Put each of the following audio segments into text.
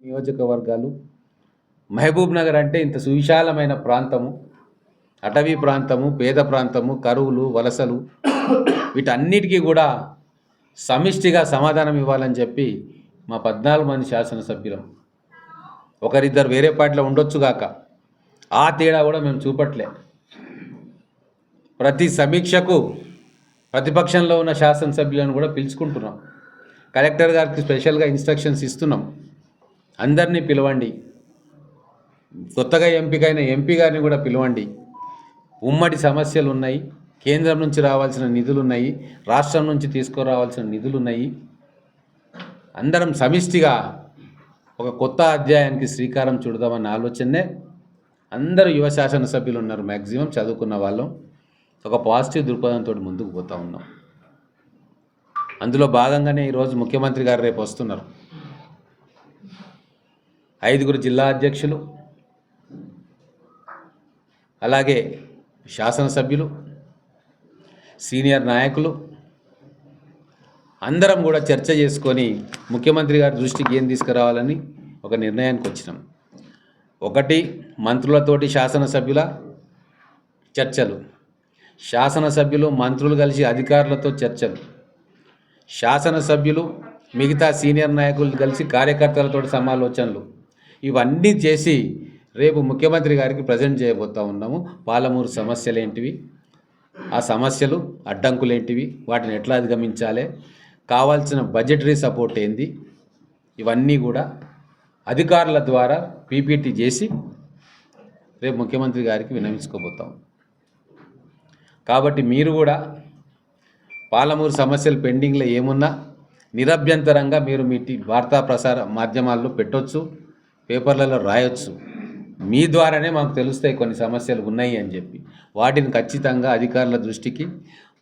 నియోజకవర్గాలు మహబూబ్ నగర్ అంటే ఇంత సువిశాలమైన ప్రాంతము, అటవీ ప్రాంతము, పేద ప్రాంతము, కరువులు, వలసలు వీటన్నిటికీ కూడా సమిష్టిగా సమాధానం ఇవ్వాలని చెప్పి మా 14 మంది శాసనసభ్యులం. ఒకరిద్దరు వేరే పార్టీలో ఉండొచ్చుగాక, ఆ తేడా కూడా మేము చూపట్లే. ప్రతి సమీక్షకు ప్రతిపక్షంలో ఉన్న శాసనసభ్యులను కూడా పిలుచుకుంటున్నాం. కలెక్టర్ గారికి స్పెషల్గా ఇన్స్ట్రక్షన్స్ ఇస్తున్నాం. అందరినీ పిలవండి, కొత్తగా ఎంపికైన ఎంపీ గారిని కూడా పిలవండి. ఉమ్మడి సమస్యలు ఉన్నాయి, కేంద్రం నుంచి రావాల్సిన నిధులు ఉన్నాయి, రాష్ట్రం నుంచి తీసుకురావాల్సిన నిధులు ఉన్నాయి. అందరం సమిష్టిగా ఒక కొత్త అధ్యాయానికి శ్రీకారం చుడదామన్న ఆలోచనే అందరూ యువ శాసనసభ్యులు ఉన్నారు. మ్యాక్సిమం చదువుకున్న వాళ్ళం ఒక పాజిటివ్ దృక్పథంతో ముందుకు పోతూ ఉన్నాం. అందులో భాగంగానే ఈరోజు ముఖ్యమంత్రి గారు రేపు వస్తున్నారు. 5 జిల్లా అధ్యక్షులు, అలాగే శాసనసభ్యులు, సీనియర్ నాయకులు అందరం కూడా చర్చ చేసుకొని ముఖ్యమంత్రి గారి దృష్టికి ఏం తీసుకురావాలని ఒక నిర్ణయానికి వచ్చినాం. ఒకటి, మంత్రులతోటి శాసనసభ్యుల చర్చలు, శాసనసభ్యులు మంత్రులు కలిసి అధికారులతో చర్చలు, శాసనసభ్యులు మిగతా సీనియర్ నాయకులు కలిసి కార్యకర్తలతో సమాలోచనలు, ఇవన్నీ చేసి రేపు ముఖ్యమంత్రి గారికి ప్రజెంట్ చేయబోతూ ఉన్నాము. పాలమూరు సమస్యలు ఏంటివి, ఆ సమస్యలు అడ్డంకులు ఏంటివి, వాటిని ఎట్లా అధిగమించాలి, కావాల్సిన బడ్జెటరీ సపోర్ట్ ఏంది, ఇవన్నీ కూడా అధికారుల ద్వారా పీపీటీ చేసి రేపు ముఖ్యమంత్రి గారికి విన్నవించుకోబోతాం. కాబట్టి మీరు కూడా పాలమూరు సమస్యలు పెండింగ్లో ఏమున్నా నిరభ్యంతరంగా మీరు మీ వార్తా ప్రసార మాధ్యమాల్లో పెట్టొచ్చు, పేపర్లలో రాయొచ్చు. మీ ద్వారానే మాకు తెలుస్తాయి కొన్ని సమస్యలు ఉన్నాయి అని చెప్పి. వాటిని ఖచ్చితంగా అధికారుల దృష్టికి,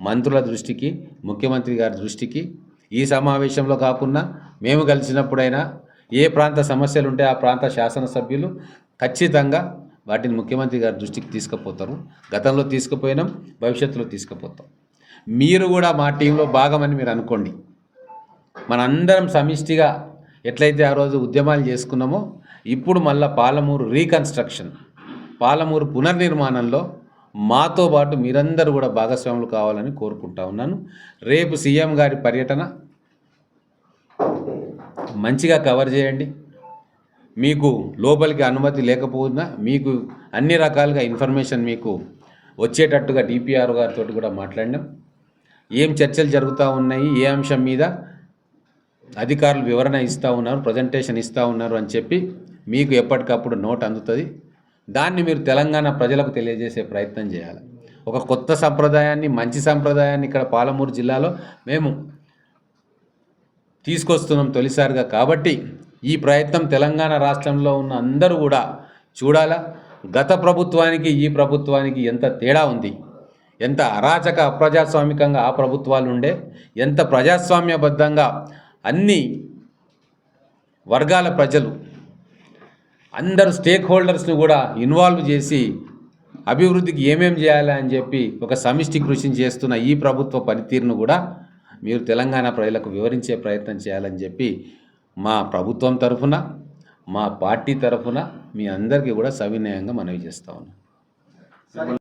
మంత్రుల దృష్టికి, ముఖ్యమంత్రి గారి దృష్టికి ఈ సమావేశంలో కాకుండా మేము కలిసినప్పుడైనా ఏ ప్రాంత సమస్యలు ఉంటే ఆ ప్రాంత శాసనసభ్యులు ఖచ్చితంగా వాటిని ముఖ్యమంత్రి గారి దృష్టికి తీసుకుపోతారు. గతంలో తీసుకుపోయినాం, భవిష్యత్తులో తీసుకుపోతాం. మీరు కూడా మా టీంలో భాగమని మీరు అనుకోండి. మనందరం సమిష్టిగా ఎట్లయితే ఆ రోజు ఉద్యమాలు చేసుకున్నామో ఇప్పుడు మళ్ళీ పాలమూరు రీకన్స్ట్రక్షన్, పాలమూరు పునర్నిర్మాణంలో మాతో పాటు మీరందరూ కూడా భాగస్వాములు కావాలని కోరుకుంటా ఉన్నాను. రేపు సీఎం గారి పర్యటన మంచిగా కవర్ చేయండి. మీకు లోపలికి అనుమతి లేకపోయినా మీకు అన్ని రకాలుగా ఇన్ఫర్మేషన్ మీకు వచ్చేటట్టుగా డిపిఆర్ గారితో కూడా మాట్లాడినాం. ఏం చర్చలు జరుగుతూ ఉన్నాయి, ఏ అంశం మీద అధికారులు వివరణ ఇస్తూ ఉన్నారు, ప్రజెంటేషన్ ఇస్తూ ఉన్నారు అని చెప్పి మీకు ఎప్పటికప్పుడు నోట్ అందుతుంది. దాన్ని మీరు తెలంగాణ ప్రజలకు తెలియజేసే ప్రయత్నం చేయాలి. ఒక కొత్త సంప్రదాయాన్ని, మంచి సంప్రదాయాన్ని ఇక్కడ పాలమూరు జిల్లాలో మేము తీసుకొస్తున్నాం తొలిసారిగా. కాబట్టి ఈ ప్రయత్నం తెలంగాణ రాష్ట్రంలో ఉన్న అందరూ కూడా చూడాలా. గత ప్రభుత్వానికి ఈ ప్రభుత్వానికి ఎంత తేడా ఉంది, ఎంత అరాచక అప్రజాస్వామికంగా ఆ ప్రభుత్వాలు ఉండే, ఎంత ప్రజాస్వామ్యబద్ధంగా అన్ని వర్గాల ప్రజలు అందరు స్టేక్ హోల్డర్స్ను కూడా ఇన్వాల్వ్ చేసి అభివృద్ధికి ఏమేం చేయాలి అని చెప్పి ఒక సమిష్టి కృషిని చేస్తున్న ఈ ప్రభుత్వ పనితీరును కూడా మీరు తెలంగాణ ప్రజలకు వివరించే ప్రయత్నం చేయాలని చెప్పి మా ప్రభుత్వం తరఫున, మా పార్టీ తరఫున మీ అందరికీ కూడా సవినయంగా మనవి చేస్తా ఉన్నాం.